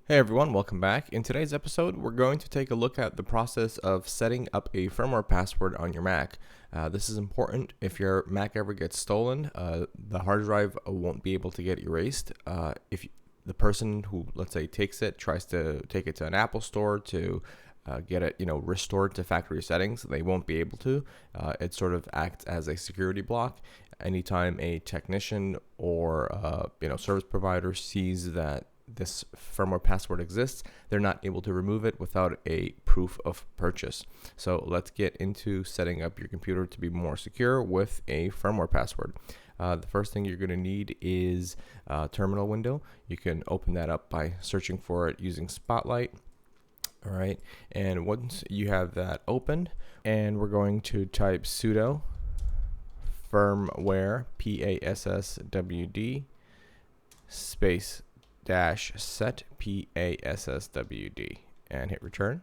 Hey everyone, welcome back. In today's episode, we're going to take a look at the process of setting up a firmware password on your Mac. This is important. If your Mac ever gets stolen, the hard drive won't be able to get erased. If the person who, let's say, takes it, tries to take it to an Apple store to get it, restored to factory settings, they won't be able to. It sort of acts as a security block. Anytime a technician or service provider sees that this firmware password exists, they're not able to remove it without a proof of purchase. So let's get into setting up your computer to be more secure with a firmware password. The first thing you're going to need is a terminal window. You can open that up by searching for it using Spotlight. All right, and once you have that opened, and we're going to type sudo firmware passwd space dash set passwd and hit return.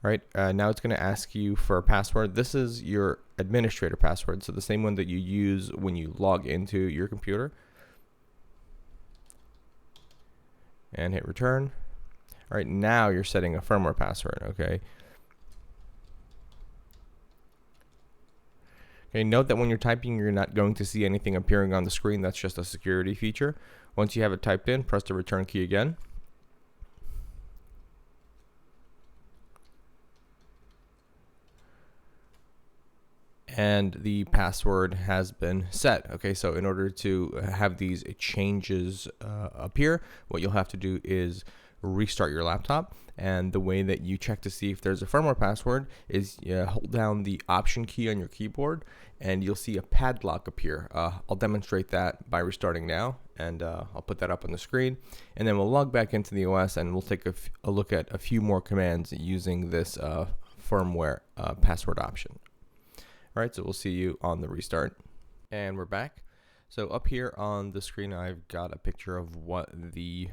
All right, now it's going to ask you for a password. This is your administrator password, so the same one that you use when you log into your computer. And hit return. All right, now you're setting a firmware password, okay? Okay, note that when you're typing, you're not going to see anything appearing on the screen. That's just a security feature. Once you have it typed in, press the return key again. And the password has been set. Okay, so in order to have these changes appear, what you'll have to do is restart your laptop. And the way that you check to see if there's a firmware password is hold down the Option key on your keyboard, and you'll see a padlock appear. I'll demonstrate that by restarting now, and I'll put that up on the screen. And then we'll log back into the OS, and we'll take a look at a few more commands using this firmware password option. All right, so we'll see you on the restart. And we're back. So up here on the screen, I've got a picture of what the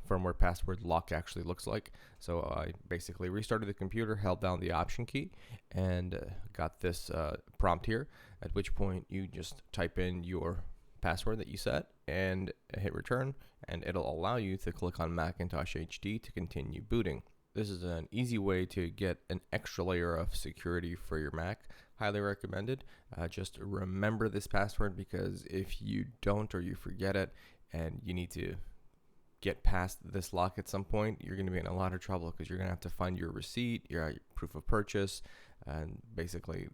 firmware password lock actually looks like. So I basically restarted the computer, held down the Option key, and got this prompt here, at which point you just type in your password that you set and hit return, and it'll allow you to click on Macintosh HD to continue booting. This is an easy way to get an extra layer of security for your Mac. Highly recommended. Just remember this password, because if you don't or you forget it and you need to get past this lock at some point, you're going to be in a lot of trouble, because you're going to have to find your receipt, your proof of purchase, and basically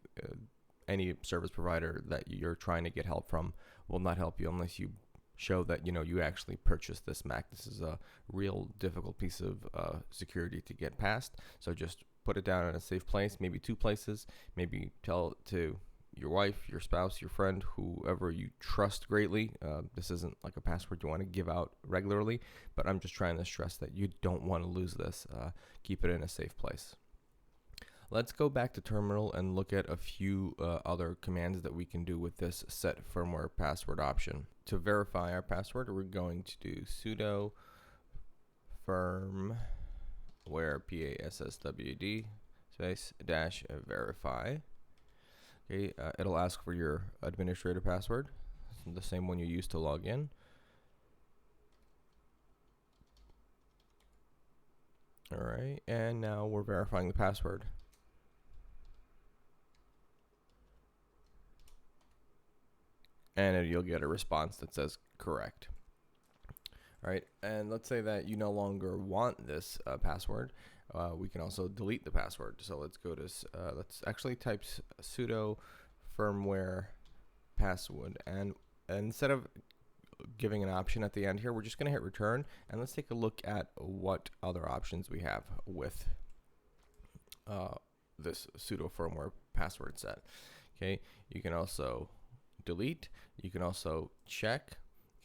any service provider that you're trying to get help from will not help you unless you show that you actually purchased this Mac. This is a real difficult piece of security to get past. So just put it down in a safe place, maybe two places. Maybe tell it to your wife, your spouse, your friend, whoever you trust greatly. This isn't like a password you want to give out regularly, but I'm just trying to stress that you don't want to lose this. Keep it in a safe place. Let's go back to terminal and look at a few other commands that we can do with this set firmware password option. To verify our password, we're going to do sudo firmware passwd space dash verify. Okay, it'll ask for your administrator password, the same one you used to log in. All right, and now we're verifying the password. And you'll get a response that says correct. All right, and let's say that you no longer want this password. We can also delete the password. So let's go to let's actually type sudo firmware password, and instead of giving an option at the end here, we're just going to hit return, and let's take a look at what other options we have with this sudo firmware password set. Okay, you can also delete. You can also check.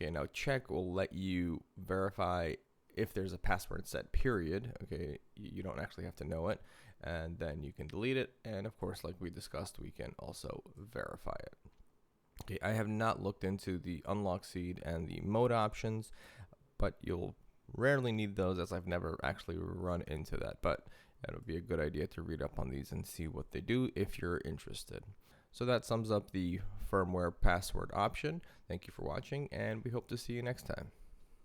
Okay, now check will let you verify if there's a password set, period. Okay, you don't actually have to know it, and then you can delete it, and of course, like we discussed, we can also verify it. Okay, I have not looked into the unlock seed and the mode options, but you'll rarely need those, as I've never actually run into that, but it would be a good idea to read up on these and see what they do if you're interested. So that sums up the firmware password option. Thank you for watching, and we hope to see you next time.